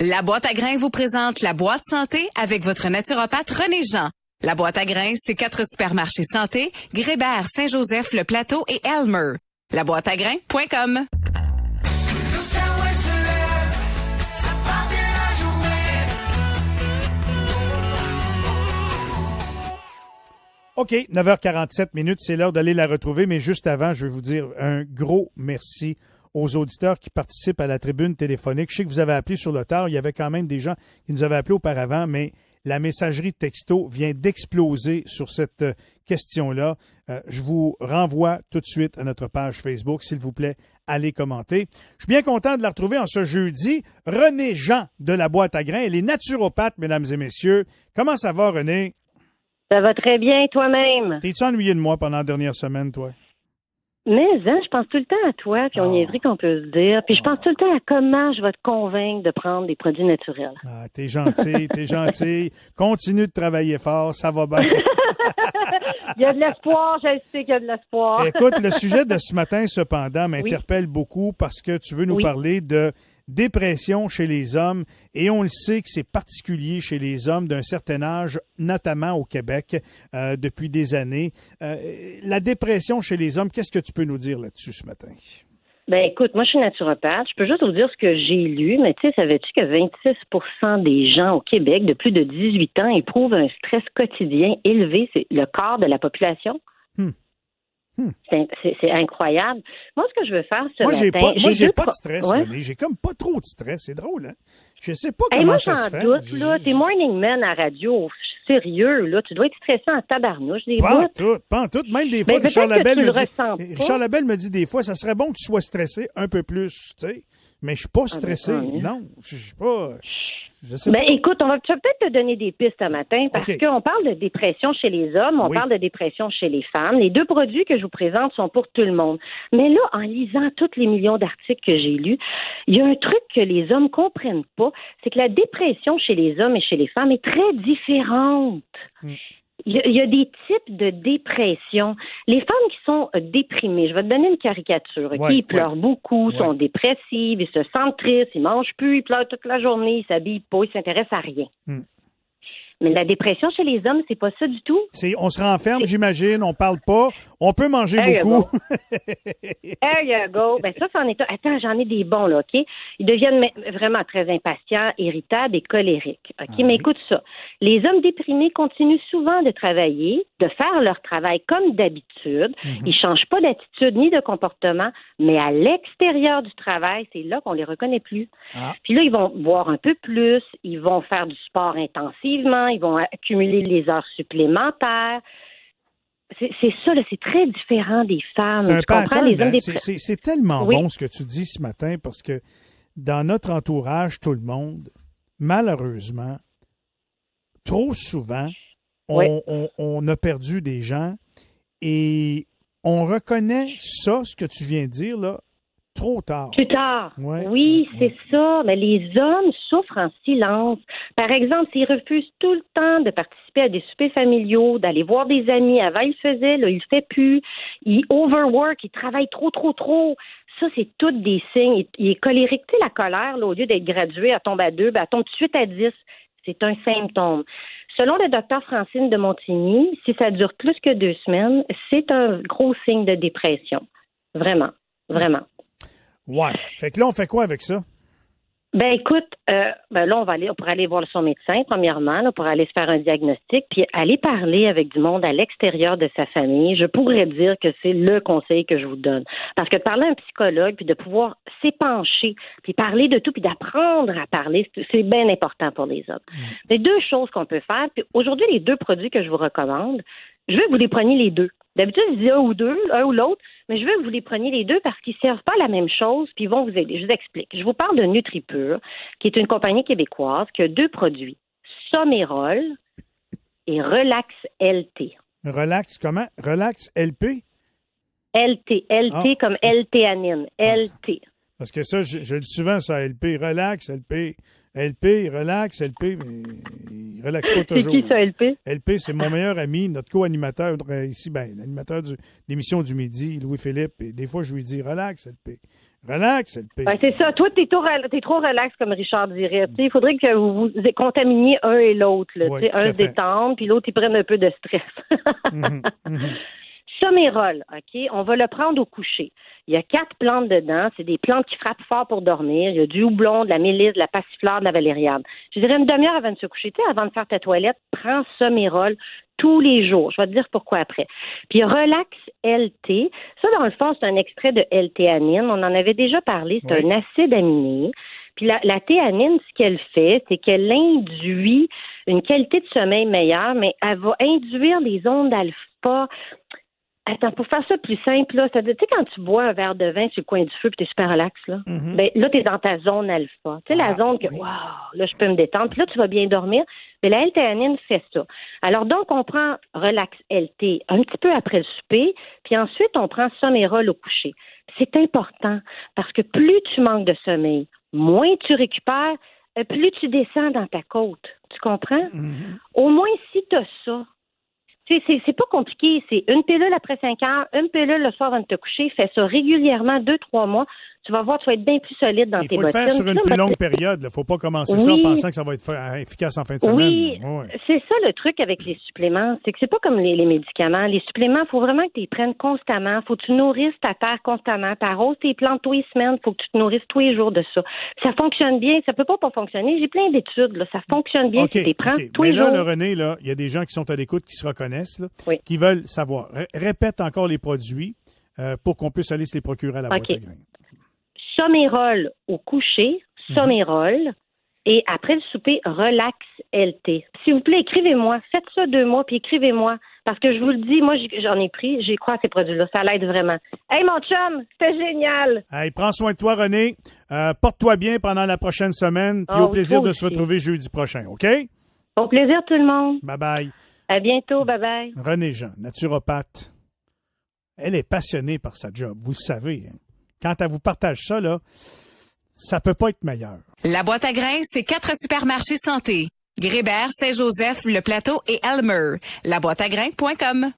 La boîte à grains vous présente la boîte santé avec votre naturopathe René Jean. La boîte à grains, c'est 4 supermarchés santé, Grébert, Saint-Joseph, Le Plateau et Elmer. Laboîteagrains.com. OK, 9h47, c'est l'heure d'aller la retrouver, mais juste avant, je vais vous dire un gros merci aux auditeurs qui participent à la tribune téléphonique. Je sais que vous avez appelé sur le tard, il y avait quand même des gens qui nous avaient appelé auparavant, mais la messagerie texto vient d'exploser sur cette question-là. Je vous renvoie tout de suite à notre page Facebook, s'il vous plaît, allez commenter. Je suis bien content de la retrouver en ce jeudi. René Jean de la boîte à grains, elle est naturopathe, mesdames et messieurs. Comment ça va, René? Ça va très bien, toi-même. T'es-tu ennuyé de moi pendant la dernière semaine, toi? Mais, hein, je pense tout le temps à toi, puis on niaiserie qu'on peut se dire. Puis je pense tout le temps à comment je vais te convaincre de prendre des produits naturels. Ah, t'es gentil, t'es gentil. Continue de travailler fort, ça va bien. Il y a de l'espoir, je sais qu'il y a de l'espoir. Écoute, le sujet de ce matin, cependant, m'interpelle beaucoup parce que tu veux nous parler de dépression chez les hommes, et on le sait que c'est particulier chez les hommes d'un certain âge, notamment au Québec, depuis des années. La dépression chez les hommes, qu'est-ce que tu peux nous dire là-dessus ce matin? Ben écoute, moi je suis naturopathe, je peux juste vous dire ce que j'ai lu, mais tu sais, savais-tu que 26% des gens au Québec de plus de 18 ans éprouvent un stress quotidien élevé, c'est le quart de la population? C'est incroyable. Moi, ce que je veux faire ce matin... J'ai pas de stress, René. J'ai comme pas trop de stress. C'est drôle, hein? Je sais pas comment ça se fait. Moi, j'en doute, là. T'es morning man à radio. Sérieux, là. Tu dois être stressé en tabarnouche. Pas en tout. Même des fois, Richard Labelle me dit des fois, ça serait bon que tu sois stressé un peu plus, tu sais. Mais je suis pas stressé. Non, je suis pas... écoute, tu vas peut-être te donner des pistes ce matin parce qu'on parle de dépression chez les hommes, on parle de dépression chez les femmes. Les deux produits que je vous présente sont pour tout le monde. Mais là, en lisant tous les millions d'articles que j'ai lus, il y a un truc que les hommes comprennent pas, c'est que la dépression chez les hommes et chez les femmes est très différente. Il y a des types de dépression. Les femmes qui sont déprimées, je vais te donner une caricature. Ils pleurent beaucoup, sont dépressives, ils se sentent tristes, ils mangent plus, ils pleurent toute la journée, ils s'habillent pas, ils s'intéressent à rien. Mais la dépression chez les hommes, c'est pas ça du tout. On se renferme, j'imagine, on parle pas, on peut manger beaucoup. There you go. Ben ça, c'en est un. Attends, j'en ai des bons, là, OK? Ils deviennent vraiment très impatients, irritables et colériques. OK? Mais écoute ça. Les hommes déprimés continuent souvent de travailler, de faire leur travail comme d'habitude. Ils changent pas d'attitude ni de comportement, mais à l'extérieur du travail, c'est là qu'on les reconnaît plus. Puis là, ils vont boire un peu plus, ils vont faire du sport intensivement, ils vont accumuler les heures supplémentaires. C'est ça, là, c'est très différent des femmes. C'est un pattern, c'est tellement bon ce que tu dis ce matin parce que dans notre entourage, tout le monde, malheureusement, trop souvent, on a perdu des gens et on reconnaît ça, ce que tu viens de dire, là, trop tard. Plus tard. Oui, c'est ça. Mais les hommes souffrent en silence. Par exemple, s'ils refusent tout le temps de participer à des soupers familiaux, d'aller voir des amis. Avant, ils le faisaient, là, ils le font plus. Ils overwork, ils travaillent trop. Ça, c'est tous des signes. Il est colérique. Tu sais, la colère, là, au lieu d'être graduée, elle tombe à 2, elle tombe tout de suite à 10. C'est un symptôme. Selon le docteur Francine de Montigny, si ça dure plus que 2 semaines, c'est un gros signe de dépression. Vraiment. Ouais. Fait que là, on fait quoi avec ça? Ben écoute, là, on pourrait aller voir son médecin, premièrement, là, pour aller se faire un diagnostic, puis aller parler avec du monde à l'extérieur de sa famille. Je pourrais dire que c'est le conseil que je vous donne. Parce que de parler à un psychologue, puis de pouvoir s'épancher, puis parler de tout, puis d'apprendre à parler, c'est bien important pour les hommes. C'est 2 choses qu'on peut faire. Puis aujourd'hui, les 2 produits que je vous recommande, je veux que vous les preniez les 2. D'habitude, je dis un ou l'autre, mais je veux que vous les preniez les 2 parce qu'ils ne servent pas la même chose, puis ils vont vous aider. Je vous explique. Je vous parle de NutriPure, qui est une compagnie québécoise qui a 2 produits, Somérol et Relax LT. Relax comment? Relax LP? LT comme L-théanine. LT. Parce que ça, je le dis souvent, ça, LP, relax, LP, relax, LP, mais relaxe pas C'est toujours. qui ça, LP? LP, c'est mon meilleur ami, notre co-animateur ici, l'animateur de l'émission du midi, Louis-Philippe. Et des fois, je lui dis, relax, LP. Relax, LP. Ben, c'est ça. Toi, t'es trop relax, comme Richard dirait. Il faudrait que vous vous contaminiez un et l'autre. Là. Oui, Un se détende, puis l'autre, il prenne un peu de stress. Somérol, OK? On va le prendre au coucher. Il y a 4 plantes dedans. C'est des plantes qui frappent fort pour dormir. Il y a du houblon, de la mélisse, de la passiflore, de la valériane. Je dirais une demi-heure avant de se coucher. Tu sais, avant de faire ta toilette, prends Somérol tous les jours. Je vais te dire pourquoi après. Puis Relax LT. Ça, dans le fond, c'est un extrait de L-théanine. On en avait déjà parlé. C'est un acide aminé. Puis la théanine, ce qu'elle fait, c'est qu'elle induit une qualité de sommeil meilleure, mais elle va induire les ondes alpha. Attends, pour faire ça plus simple, là, tu sais, quand tu bois un verre de vin sur le coin du feu puis t'es super relax, là, ben là, t'es dans ta zone alpha. Tu sais, la zone que, wow, là, je peux me détendre. Puis là, tu vas bien dormir. Mais la L-théanine fait ça. Alors, donc, on prend Relax LT un petit peu après le souper, puis ensuite, on prend Somérol au coucher. C'est important parce que plus tu manques de sommeil, moins tu récupères, plus tu descends dans ta côte. Tu comprends? Au moins, si tu as ça, c'est pas compliqué. C'est une pilule après 5 heures, une pilule le soir avant de te coucher. Fais ça régulièrement, 2-3 mois. Tu vas voir, tu vas être bien plus solide dans tes bottines. Il faut le faire sur une plus longue période. Il ne faut pas commencer ça en pensant que ça va être efficace en fin de semaine. Oui, c'est ça le truc avec les suppléments. C'est que c'est pas comme les médicaments. Les suppléments, il faut vraiment que tu les prennes constamment. Il faut que tu nourrisses ta terre constamment. Tu arroses tes plantes tous les semaines. Il faut que tu te nourrisses tous les jours de ça. Ça fonctionne bien. Ça peut pas fonctionner. J'ai plein d'études. Là. Ça fonctionne bien si tu les prends tous les jours. Mais là, René, il y a des gens qui sont à l'écoute, qui se reconnaissent, là, qui veulent savoir. Répète encore les produits pour qu'on puisse aller se les procurer à la boîte à grains. Somérol au coucher, Somérol, et après le souper, Relax LT. S'il vous plaît, écrivez-moi. Faites ça 2 mois, puis écrivez-moi. Parce que je vous le dis, moi, j'en ai pris, j'y crois à ces produits-là. Ça l'aide vraiment. Hey, mon chum, c'était génial! Hey, prends soin de toi, René. Porte-toi bien pendant la prochaine semaine, puis au plaisir de se retrouver jeudi prochain, OK? Au plaisir, tout le monde. Bye-bye. À bientôt, bye-bye. René Jean, naturopathe. Elle est passionnée par sa job, vous le savez, hein? Quand elle vous partage ça, là, ça peut pas être meilleur. La boîte à grains, c'est 4 supermarchés santé. Grébert, Saint-Joseph, Le Plateau et Elmer. Laboîteagrains.com